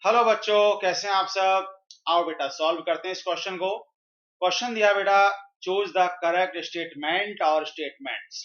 Hello बच्चों, कैसे हैं आप सब। आओ बेटा सॉल्व करते हैं इस क्वेश्चन को। क्वेश्चन दिया बेटा, चूज द करेक्ट स्टेटमेंट और स्टेटमेंट्स।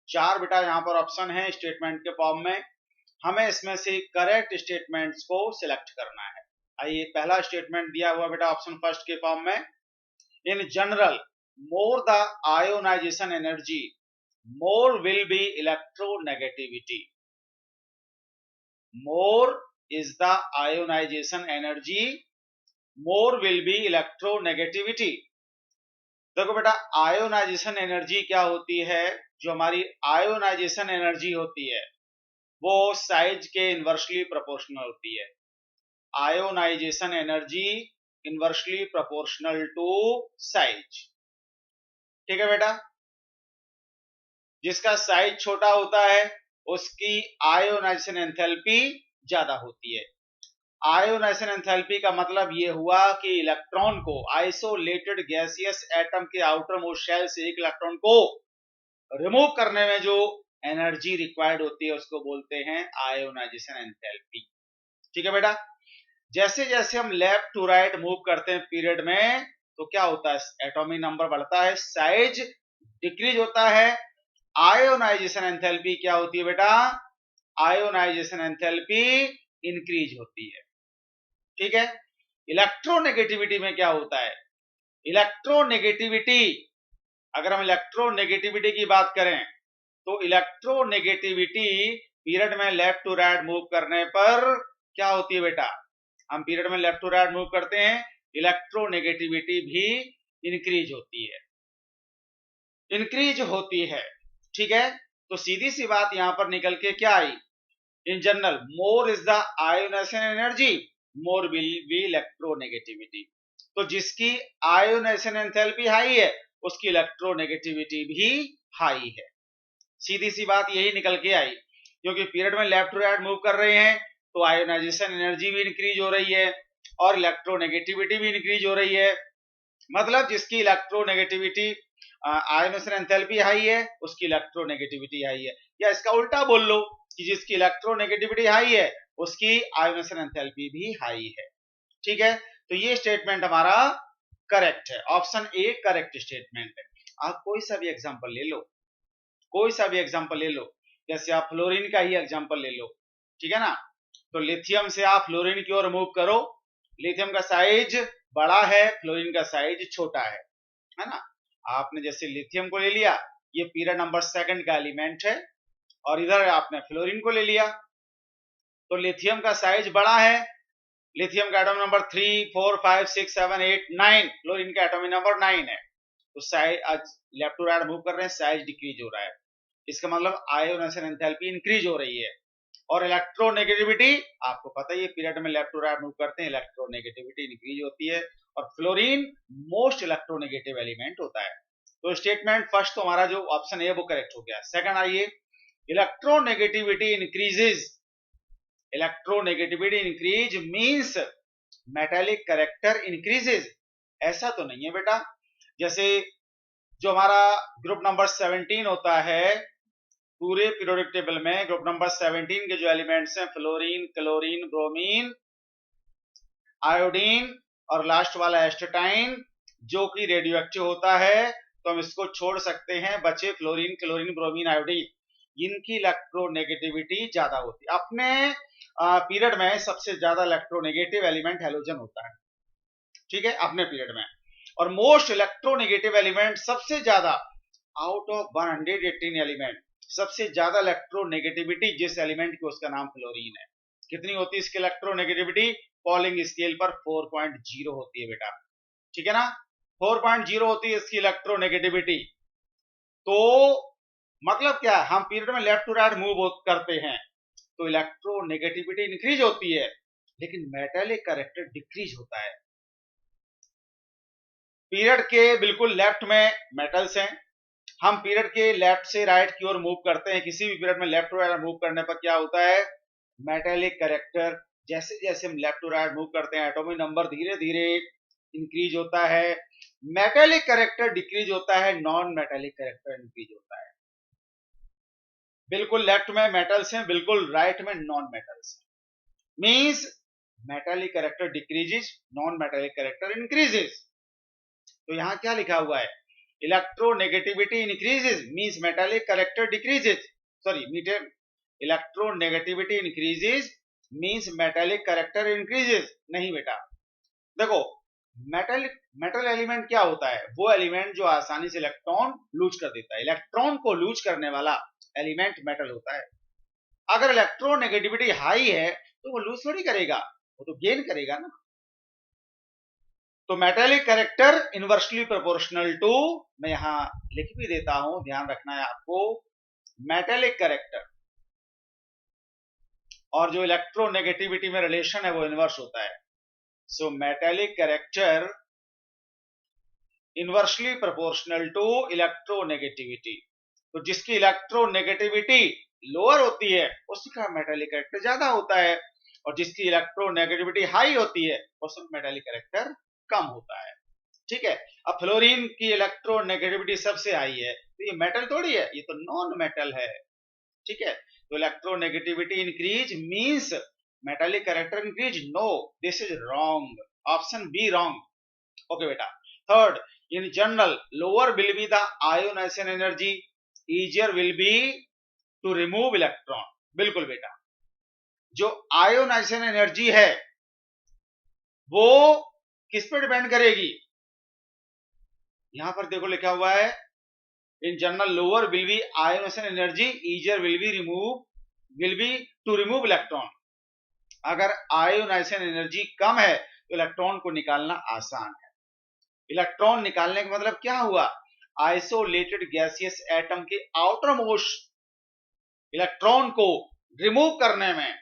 चार बेटा यहाँ पर ऑप्शन है स्टेटमेंट के फॉर्म में। हमें इसमें से करेक्ट स्टेटमेंट्स को सिलेक्ट करना है। आइए, पहला स्टेटमेंट दिया हुआ बेटा ऑप्शन फर्स्ट के फॉर्म में। In general, more the ionization energy, more will be electronegativity. more is the ionization energy, more will be electronegativity। देखो बेटा, आयोनाइजेशन एनर्जी क्या होती है। जो हमारी आयोनाइजेशन एनर्जी होती है वो साइज के इनवर्सली प्रोपोर्शनल होती है। Ionization energy inversely proportional to size. ठीक है बेटा, जिसका साइज छोटा होता है उसकी आयोनाइजेशन एंथैल्पी ज्यादा होती है। आयोनाइजेशन एंथैल्पी का मतलब ये हुआ कि इलेक्ट्रॉन को, आइसोलेटेड गैसियस एटम के आउटर मोस्ट शेल से एक इलेक्ट्रॉन को रिमूव करने में जो एनर्जी रिक्वायर्ड होती है उसको बोलते हैं आयोनाइजेशन एंथैल्पी। ठीक है बेटा, जैसे जैसे हम लेफ्ट टू राइट मूव करते हैं पीरियड में तो क्या होता है, एटॉमिक नंबर बढ़ता है, साइज डिक्रीज होता है। आयोनाइजेशन एंथैल्पी क्या होती है बेटा, आयोनाइजेशन एंथैल्पी इंक्रीज होती है। ठीक है, इलेक्ट्रोनेगेटिविटी में क्या होता है, इलेक्ट्रोनेगेटिविटी, अगर हम इलेक्ट्रोनेगेटिविटी की बात करें तो इलेक्ट्रोनेगेटिविटी पीरियड में लेफ्ट टू राइट मूव करने पर क्या होती है बेटा, हम पीरियड में लेफ्ट टू राइट मूव करते हैं, इलेक्ट्रोनेगेटिविटी भी इंक्रीज होती है, इंक्रीज होती है। ठीक है, तो सीधी सी बात यहां पर निकल के क्या आई, in general more is the ionization energy, more will be electronegativity. तो जिसकी आयोनाइजेशन एंथैल्पी हाई है उसकी इलेक्ट्रोनेगेटिविटी भी हाई है। सीधी सी बात यही निकल के आई, क्योंकि पीरियड में लेफ्ट टू राइट मूव कर रहे हैं तो आयोनाइजेशन एनर्जी भी इंक्रीज हो रही है और इलेक्ट्रोनेगेटिविटी भी इंक्रीज हो रही है। मतलब जिसकी इलेक्ट्रोनेगेटिविटी, आयोनाइजेशन एंथैल्पी हाई है उसकी इलेक्ट्रोनेगेटिविटी हाई है, या इसका उल्टा बोल लो कि जिसकी इलेक्ट्रोनेगेटिविटी हाई है उसकी आयोनाइजेशन एंथैल्पी भी हाई है। ठीक है, तो ये स्टेटमेंट हमारा करेक्ट है, ऑप्शन ए करेक्ट स्टेटमेंट है। आप कोई सा भी एग्जांपल ले लो, कोई सा भी एग्जांपल ले लो, जैसे आप फ्लोरीन का ही एग्जांपल ले लो। ठीक है ना, तो लिथियम से आप फ्लोरीन की ओर मूव करो, लिथियम का साइज बड़ा है, फ्लोरीन का साइज छोटा है ना। आपने जैसे लिथियम को ले लिया, ये पीरियड नंबर सेकंड का एलिमेंट है, और इधर आपने फ्लोरीन को ले लिया तो लिथियम का साइज बड़ा है, लिथियम का एटॉमिक नंबर 3, 4, 5, 6, 7, 8, 9, फ्लोरीन का एटॉमिक नंबर 9 है। तो साइज आज लेफ्ट टू राइट मूव कर रहे हैं, साइज डिक्रीज हो रहा है, इसका मतलब आयोनाइजेशन एंथैल्पी इंक्रीज हो रही है। और इलेक्ट्रोनेगेटिविटी आपको पता ही है, पीरियड में लेफ्ट टू राइट मूव करते हैं इलेक्ट्रोनेगेटिविटी इंक्रीज होती है, और फ्लोरीन मोस्ट इलेक्ट्रोनेगेटिव एलिमेंट होता है। तो स्टेटमेंट फर्स्ट तो हमारा जो ऑप्शन है वो करेक्ट हो गया। सेकंड आइए, electronegativity increases, electronegativity increase means metallic character increases, ऐसा तो नहीं है बेटा। जैसे जो हमारा ग्रुप नंबर 17 होता है पूरे पीरियोडिक टेबल में, ग्रुप नंबर 17 के जो एलिमेंट्स हैं फ्लोरीन, क्लोरीन, ब्रोमीन, आयोडीन और लास्ट वाला एस्टेटाइन, जो कि रेडियोएक्टिव होता है, तो हम इसको छोड़ सकते हैं, बचे फ्लोरीन, क्लोरीन, ब्रोमीन, आयोडीन, इनकी इलेक्ट्रोनेगेटिविटी ज्यादा होती है। अपने पीरियड में सबसे ज्यादा इलेक्ट्रोनेगेटिव एलिमेंट हैलोजन होता है। ठीक है, अपने पीरियड में, और मोस्ट इलेक्ट्रोनेगेटिव एलिमेंट सबसे ज्यादा आउट ऑफ 118 एलिमेंट सबसे ज्यादा इलेक्ट्रोनेगेटिविटी जिस एलिमेंट की उसका नाम फ्लोरीन है। कितनी होती है इसकी इलेक्ट्रोनेगेटिविटी, पॉलिंग स्केल पर 4.0 होती है बेटा। ठीक है ना, 4.0 होती है इसकी इलेक्ट्रोनेगेटिविटी। तो मतलब क्या, हम पीरियड में लेफ्ट टू राइट मूव करते हैं तो इलेक्ट्रोनेगेटिविटी इंक्रीज होती है लेकिन मेटालिक कैरेक्टर डिक्रीज होता है। पीरियड के बिल्कुल लेफ्ट में मेटल्स हैं, हम पीरियड के लेफ्ट से राइट की ओर मूव करते हैं, किसी भी पीरियड में लेफ्ट टू राइट मूव करने पर क्या होता है, मेटालिक कैरेक्टर, जैसे जैसे हम लेफ्ट टू राइट मूव करते हैं एटॉमिक नंबर धीरे धीरे इंक्रीज होता है, मेटालिक कैरेक्टर डिक्रीज होता है, नॉन मेटालिक कैरेक्टर इंक्रीज होता है। बिल्कुल लेफ्ट में मेटल्स हैं, बिल्कुल राइट में नॉन मेटल्स हैं। Means metallic character decreases, non metallic character increases. तो यहां क्या लिखा हुआ है, electronegativity increases means metallic character decreases, sorry electronegativity increases means metallic character increases. नहीं बेटा, देखो मेटल एलिमेंट क्या होता है, वो एलिमेंट जो आसानी से इलेक्ट्रॉन लूज कर देता है। इलेक्ट्रॉन को लूज करने वाला एलिमेंट मेटल होता है। अगर इलेक्ट्रोनेगेटिविटी हाई है तो वो लूज थोड़ी करेगा, वो तो गेन करेगा ना। तो metallic character inversely proportional to, मैं यहां लिख भी देता हूं, ध्यान रखना है आपको, मेटालिक कैरेक्टर और जो इलेक्ट्रोनेगेटिविटी में रिलेशन है वो इनवर्स होता है। So metallic character inversely proportional to electronegativity. तो जिसकी इलेक्ट्रोनेगेटिविटी लोअर होती है उसका मेटालिक कैरेक्टर ज्यादा होता है, और जिसकी इलेक्ट्रोनेगेटिविटी हाई होती है उसका मेटालिक कैरेक्टर कम होता है। ठीक है, अब फ्लोरीन की इलेक्ट्रोनेगेटिविटी सबसे हाई है, तो ये मेटल थोड़ी है, ये तो नॉन मेटल है। ठीक है, तो electronegativity increase means metallic character increase, no this is wrong, option B wrong. Okay बेटा, third, in general lower will be the ionization energy, easier will be to remove electron। बिल्कुल बेटा, जो ionisation energy है वो किस पे depend करेगी, यहां पर देखो लिखा हुआ है in general lower will be ionization energy, easier will be to remove electron। अगर आयोनाइजेशन एनर्जी कम है तो इलेक्ट्रॉन को निकालना आसान है। इलेक्ट्रॉन निकालने का मतलब क्या हुआ, आइसोलेटेड गैसियस एटम के आउटर मोस्ट इलेक्ट्रॉन को रिमूव करने में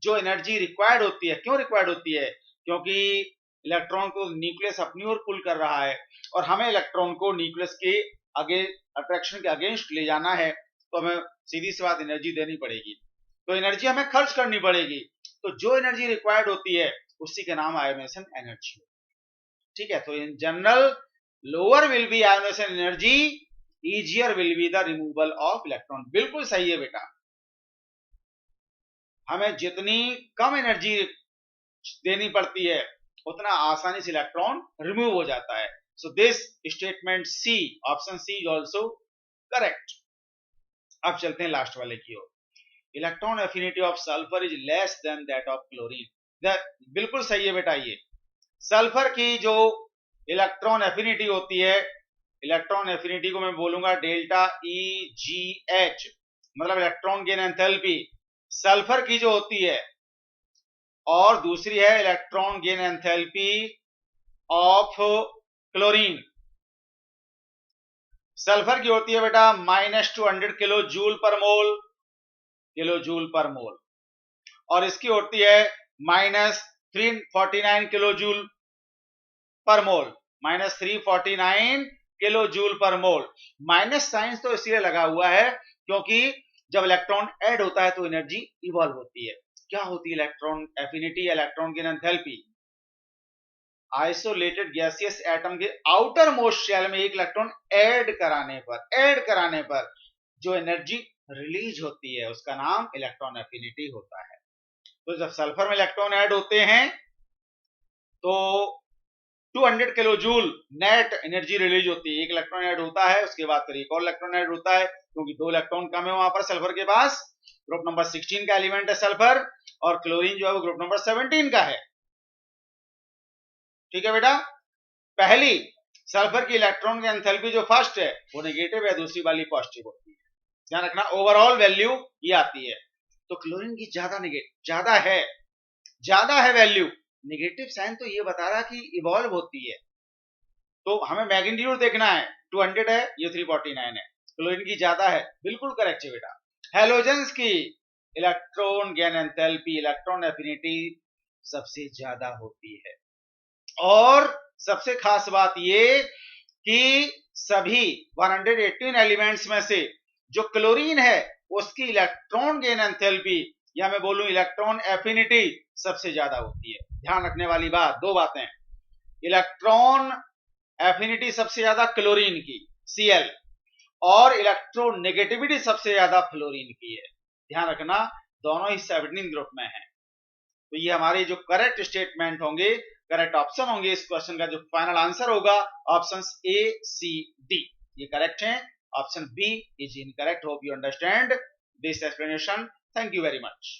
जो एनर्जी रिक्वायर्ड होती है, क्यों रिक्वायर्ड होती है, क्योंकि इलेक्ट्रॉन को न्यूक्लियस अपनी ओर पुल कर रहा है और हमें इलेक्ट्रॉन को न्यूक्लियस के आगे अट्रैक्शन के अगेंस्ट ले जाना है, तो हमें सीधी सी बात एनर्जी देनी पड़ेगी, तो एनर्जी हमें खर्च करनी पड़ेगी। तो जो एनर्जी रिक्वायर्ड होती है उसी का नाम आयोनाइजेशन एनर्जी। ठीक है, तो in general lower will be ionization energy, easier will be the removal of electron. बिल्कुल सही है बेटा, हमें जितनी कम एनर्जी देनी पड़ती है उतना आसानी से इलेक्ट्रॉन रिमूव हो जाता है। So this statement C, option C is also correct. अब चलते हैं लास्ट वाले की ओर, electron affinity of sulphur is less than that of chlorine. बिल्कुल सही है बेटा, ये सल्फर की जो इलेक्ट्रॉन एफिनिटी होती है, इलेक्ट्रॉन एफिनिटी को मैं बोलूंगा डेल्टा ई जी एच, मतलब इलेक्ट्रॉन गेन एंथैल्पी सल्फर की जो होती है, और दूसरी है electron gain enthalpy of chlorine. Sulphur की होती है बेटा -200 किलो जूल पर मोल, और इसकी होती है -349 किलो जूल पर मोल, -349 किलो जूल पर मोल। माइनस साइंस तो इसलिए लगा हुआ है क्योंकि जब इलेक्ट्रॉन ऐड होता है तो एनर्जी इवॉल्व होती है। क्या होती है electron affinity, electron gain enthalpy, isolated gaseous atom के आउटर मोस्ट शेल में एक इलेक्ट्रॉन ऐड कराने पर जो एनर्जी रिलीज होती है उसका नाम इलेक्ट्रॉन एफिनिटी होता है। तो जब सल्फर में इलेक्ट्रॉन ऐड होते हैं तो 200 kilo joule net energy release होती है, एक इलेक्ट्रॉन ऐड होता है उसके बाद फिर एक और इलेक्ट्रॉन ऐड होता है, क्योंकि 2 इलेक्ट्रॉन कम है वहां पर सल्फर के पास, ग्रुप नंबर 16 का एलिमेंट है सल्फर, और क्लोरीन जो है वो ग्रुप नंबर 17 का है। ठीक है बेटा, पहली सल्फर की इलेक्ट्रॉन की एंथैल्पी जो फर्स्ट है वो नेगेटिव है, दूसरी वाली पॉजिटिव होती है, ध्यान रखना, ओवरऑल वैल्यू ये आती है। तो क्लोरीन की ज्यादा है वैल्यू, नेगेटिव साइन तो ये बता रहा कि इवॉल्व होती है, तो हमें मैग्नीट्यूड देखना है, 200 है ये 349 है, क्लोरीन की ज्यादा है, बिल्कुल करेक्ट है बेटा। हैलोजेंस की electron gain enthalpy, electron affinity सबसे ज्यादा होती है, और सबसे खास बात ये कि सभी 118 एलिमेंट्स में से जो क्लोरीन है उसकी इलेक्ट्रॉन गेन एंथैल्पी या मैं बोलूं इलेक्ट्रॉन एफिनिटी सबसे ज्यादा होती है। ध्यान रखने वाली बात, दो बातें, इलेक्ट्रॉन एफिनिटी सबसे ज्यादा क्लोरीन की Cl, और इलेक्ट्रोनेगेटिविटी सबसे ज्यादा फ्लोरीन की है। ध्यान रखना, दोनों ही 17 ग्रुप में है, तो ये हमारे जो करेक्ट स्टेटमेंट होंगे, करेक्ट ऑप्शन होंगे इस क्वेश्चन का, जो फाइनल आंसर होगा ऑप्शन ए सी डी ये करेक्ट है। Option B is incorrect. Hope you understand this explanation. Thank you very much.